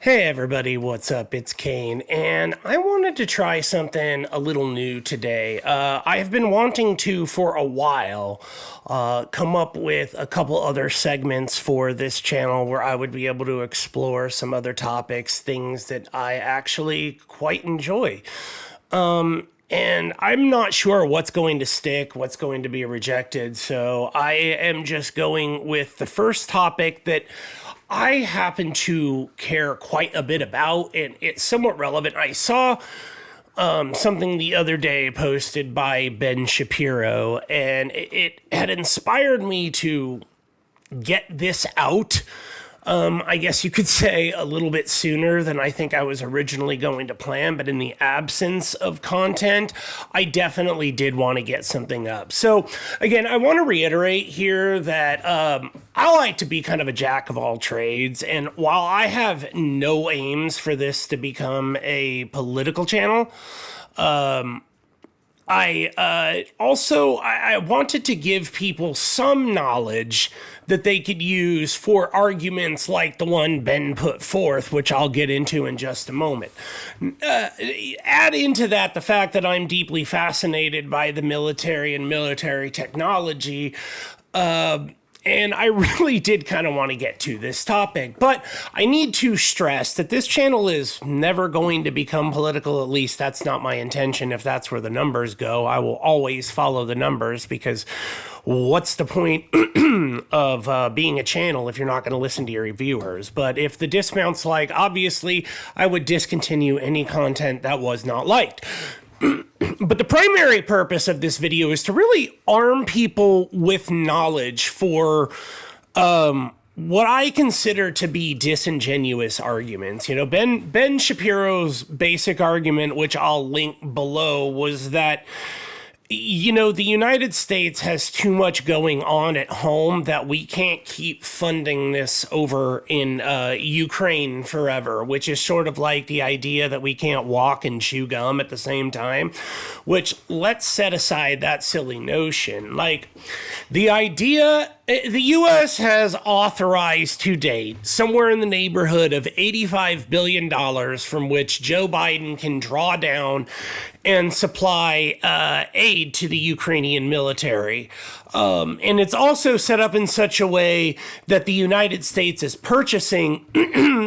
Hey everybody, what's up? It's Kane, and I wanted to try something a little new today. I have been wanting to, for a while, come up with a couple other segments for this channel where I would be able to explore some other topics, things that I actually quite enjoy. And I'm not sure what's going to stick, what's going to be rejected, so I am just going with the first topic that I happen to care quite a bit about, and it's somewhat relevant. I saw something the other day posted by Ben Shapiro, and it had inspired me to get this out. I guess you could say a little bit sooner than I think I was originally going to plan, but in the absence of content, I definitely did want to get something up. So again, I want to reiterate here that I like to be kind of a jack of all trades, and while I have no aims for this to become a political channel, I wanted to give people some knowledge that they could use for arguments like the one Ben put forth, which I'll get into in just a moment. Add into that the fact that I'm deeply fascinated by the military and military technology, and I really did kind of want to get to this topic, but I need to stress that this channel is never going to become political. At least that's not my intention. If that's where the numbers go, I will always follow the numbers, because what's the point of being a channel if you're not going to listen to your reviewers? But if the dismount's like, obviously, I would discontinue any content that was not liked. But the primary purpose of this video is to really arm people with knowledge for what I consider to be disingenuous arguments. You know, Ben Shapiro's basic argument, which I'll link below, was that, you know, the United States has too much going on at home, that we can't keep funding this over in Ukraine forever, which is sort of like the idea that we can't walk and chew gum at the same time, which, let's set aside that silly notion. Like, the idea, the U.S. has authorized to date somewhere in the neighborhood of $85 billion from which Joe Biden can draw down and supply aid to the Ukrainian military. And it's also set up in such a way that the United States is purchasing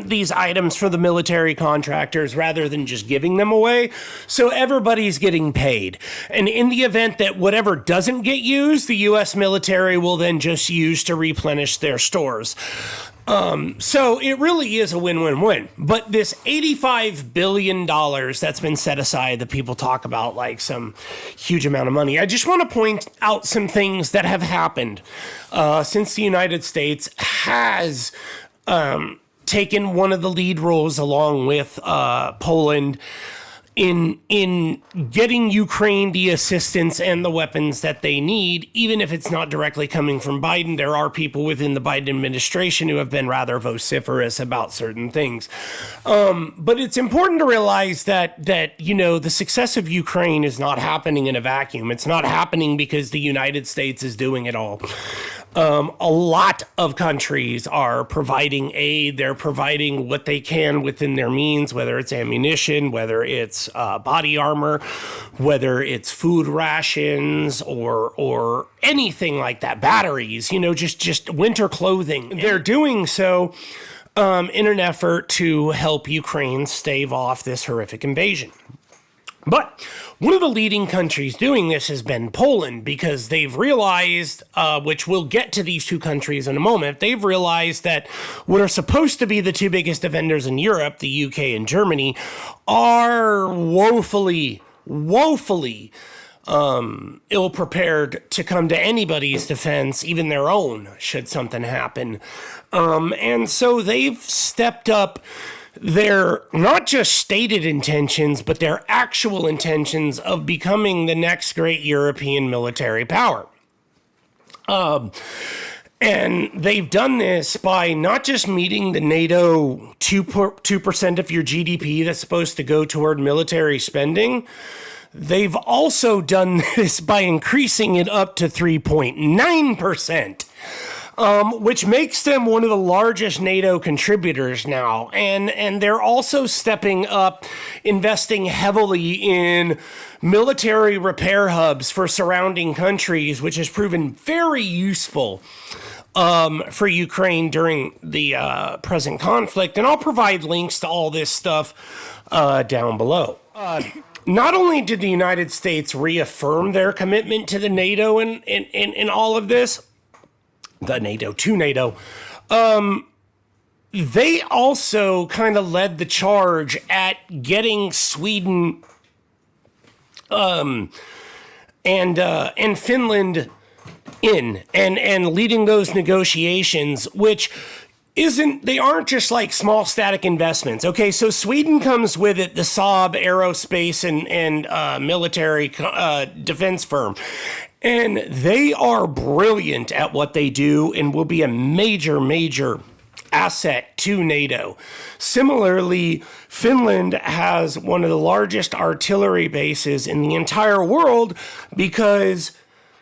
these items for the military contractors rather than just giving them away. So everybody's getting paid. And in the event that whatever doesn't get used, the U.S. military will then just use to replenish their stores. So it really is a win-win-win. But this $85 billion that's been set aside, that people talk about like some huge amount of money, I just want to point out some things that have happened since the United States has taken one of the lead roles, along with Poland, in getting Ukraine the assistance and the weapons that they need. Even if it's not directly coming from Biden, there are people within the Biden administration who have been rather vociferous about certain things. But it's important to realize that you know, the success of Ukraine is not happening in a vacuum. It's not happening because the United States is doing it all. A lot of countries are providing aid. They're providing what they can within their means, whether it's ammunition, whether it's body armor, whether it's food rations or anything like that, batteries, you know, just winter clothing. They're doing so in an effort to help Ukraine stave off this horrific invasion. But one of the leading countries doing this has been Poland, because they've realized, which we'll get to these two countries in a moment, they've realized that what are supposed to be the two biggest vendors in Europe, the UK and Germany, are woefully ill-prepared to come to anybody's defense, even their own, should something happen. And so they've stepped up their not just stated intentions, but their actual intentions of becoming the next great European military power. And they've done this by not just meeting the NATO 2% of your GDP that's supposed to go toward military spending. They've also done this by increasing it up to 3.9%. which makes them one of the largest NATO contributors now. And they're also stepping up, investing heavily in military repair hubs for surrounding countries, which has proven very useful for Ukraine during the present conflict. And I'll provide links to all this stuff down below. Not only did the United States reaffirm their commitment to the NATO in all of this, to NATO, they also kind of led the charge at getting Sweden and Finland in and leading those negotiations, which they aren't just like small static investments. Okay, so Sweden comes with it, the Saab aerospace and military defense firm. And they are brilliant at what they do and will be a major, major asset to NATO. Similarly, Finland has one of the largest artillery bases in the entire world because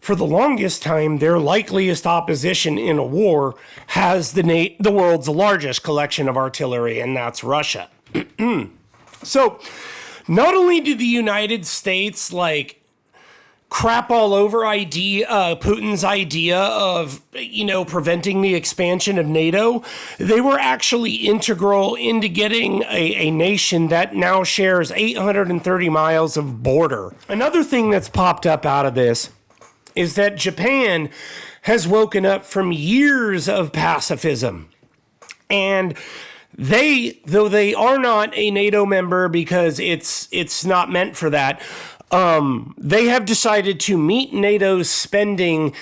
for the longest time, their likeliest opposition in a war has the world's largest collection of artillery, and that's Russia. So, not only did the United States crap all over Putin's idea of preventing the expansion of NATO, they were actually integral into getting a nation that now shares 830 miles of border. Another thing that's popped up out of this is that Japan has woken up from years of pacifism. And though they are not a NATO member because it's not meant for that, they have decided to meet NATO's spending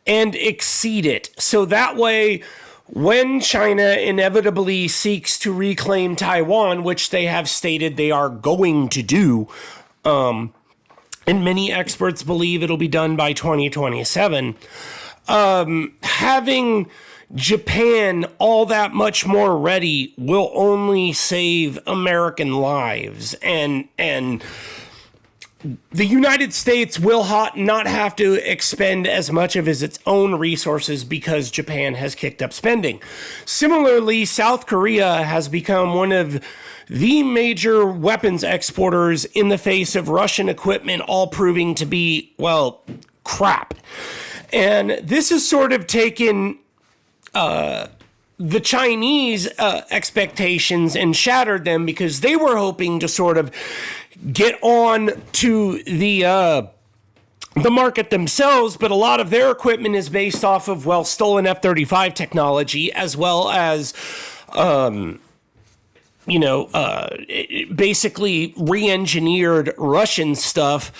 and exceed it. So that way, when China inevitably seeks to reclaim Taiwan, which they have stated they are going to do, and many experts believe it'll be done by 2027, having Japan all that much more ready will only save American lives. And the United States will not have to expend as much of its own resources because Japan has kicked up spending. Similarly, South Korea has become one of the major weapons exporters in the face of Russian equipment all proving to be, crap. And this has sort of taken the Chinese expectations and shattered them because they were hoping to sort of get on to the market themselves, but a lot of their equipment is based off of, stolen F-35 technology, as well as basically re-engineered Russian stuff.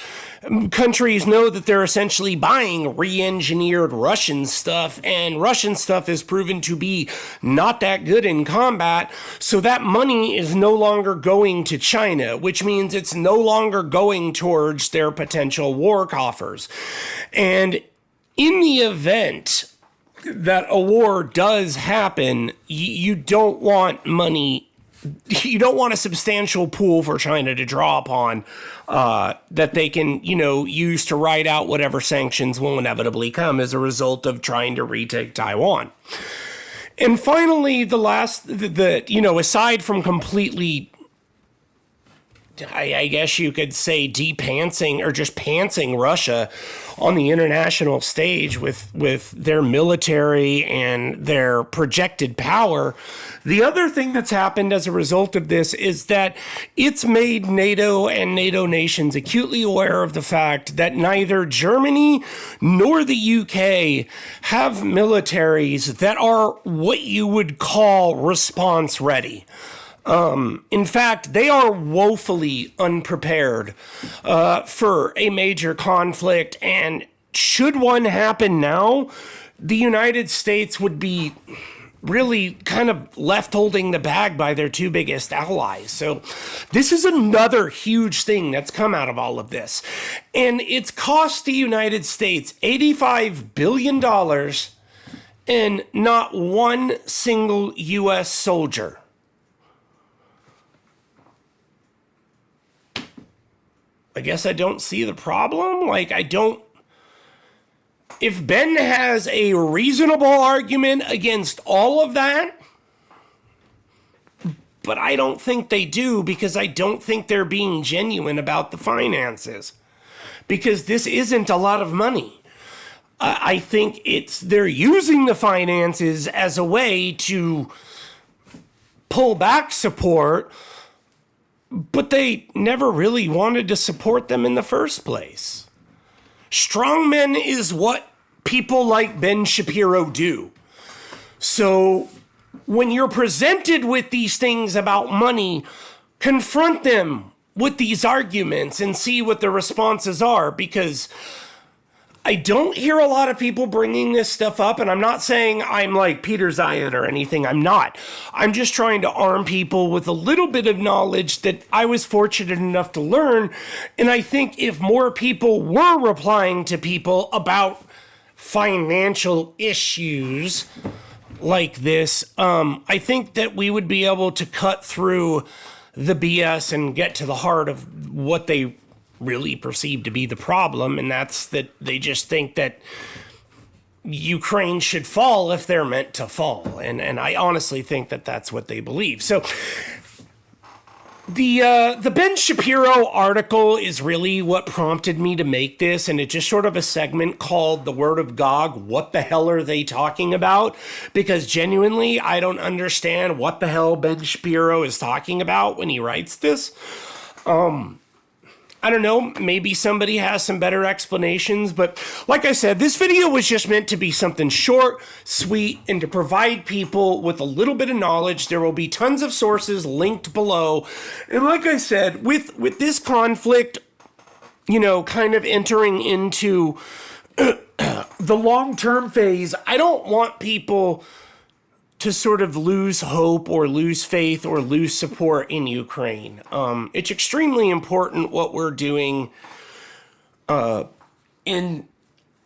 Countries know that they're essentially buying re-engineered Russian stuff, and Russian stuff is proven to be not that good in combat, so that money is no longer going to China, which means it's no longer going towards their potential war coffers. And in the event that a war does happen, you don't want money. You don't want a substantial pool for China to draw upon that they can, use to ride out whatever sanctions will inevitably come as a result of trying to retake Taiwan. And finally, aside from completely, I guess you could say, de-pantsing or just pantsing Russia on the international stage with their military and their projected power, the other thing that's happened as a result of this is that it's made NATO and NATO nations acutely aware of the fact that neither Germany nor the UK have militaries that are what you would call response ready. In fact, they are woefully unprepared for a major conflict, and should one happen now, the United States would be really kind of left holding the bag by their two biggest allies. So this is another huge thing that's come out of all of this. And it's cost the United States $85 billion and not one single U.S. soldier. I guess I don't see the problem. if Ben has a reasonable argument against all of that, but I don't think they do, because I don't think they're being genuine about the finances. Because this isn't a lot of money. I think they're using the finances as a way to pull back support, but they never really wanted to support them in the first place. Strongmen is what people like Ben Shapiro do. So when you're presented with these things about money, confront them with these arguments and see what the responses are, because I don't hear a lot of people bringing this stuff up, and I'm not saying I'm like Peter Zion or anything. I'm not. I'm just trying to arm people with a little bit of knowledge that I was fortunate enough to learn, and I think if more people were replying to people about financial issues like this, I think that we would be able to cut through the BS and get to the heart of what they really perceive to be the problem, and that's that they just think that Ukraine should fall if they're meant to fall, and I honestly think that that's what they believe. So the Ben Shapiro article is really what prompted me to make this, and it's just sort of a segment called The Word of Gog. What the hell are they talking about? Because genuinely, I don't understand what the hell Ben Shapiro is talking about when he writes this. I don't know, maybe somebody has some better explanations, but like I said, this video was just meant to be something short, sweet, and to provide people with a little bit of knowledge. There will be tons of sources linked below. And like I said, with this conflict, you know, kind of entering into the long-term phase, I don't want people to sort of lose hope or lose faith or lose support in Ukraine. It's extremely important what we're doing. And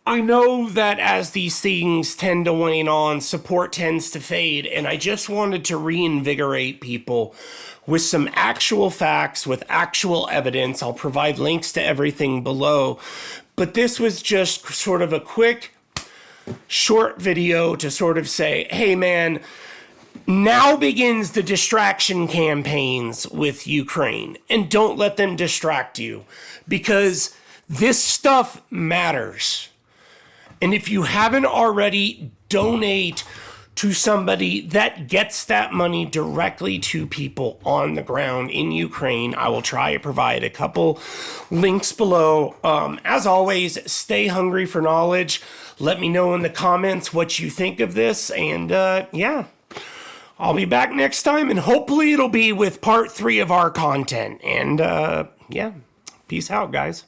I know that as these things tend to wane on, support tends to fade. And I just wanted to reinvigorate people with some actual facts, with actual evidence. I'll provide links to everything below. But this was just sort of a quick, short video to sort of say, hey man, now begins the distraction campaigns with Ukraine, and don't let them distract you, because this stuff matters. And if you haven't already, donate to somebody that gets that money directly to people on the ground in Ukraine. I will try to provide a couple links below. As always, stay hungry for knowledge. Let me know in the comments what you think of this. And yeah, I'll be back next time, and hopefully it'll be with part 3 of our content. And yeah, peace out, guys.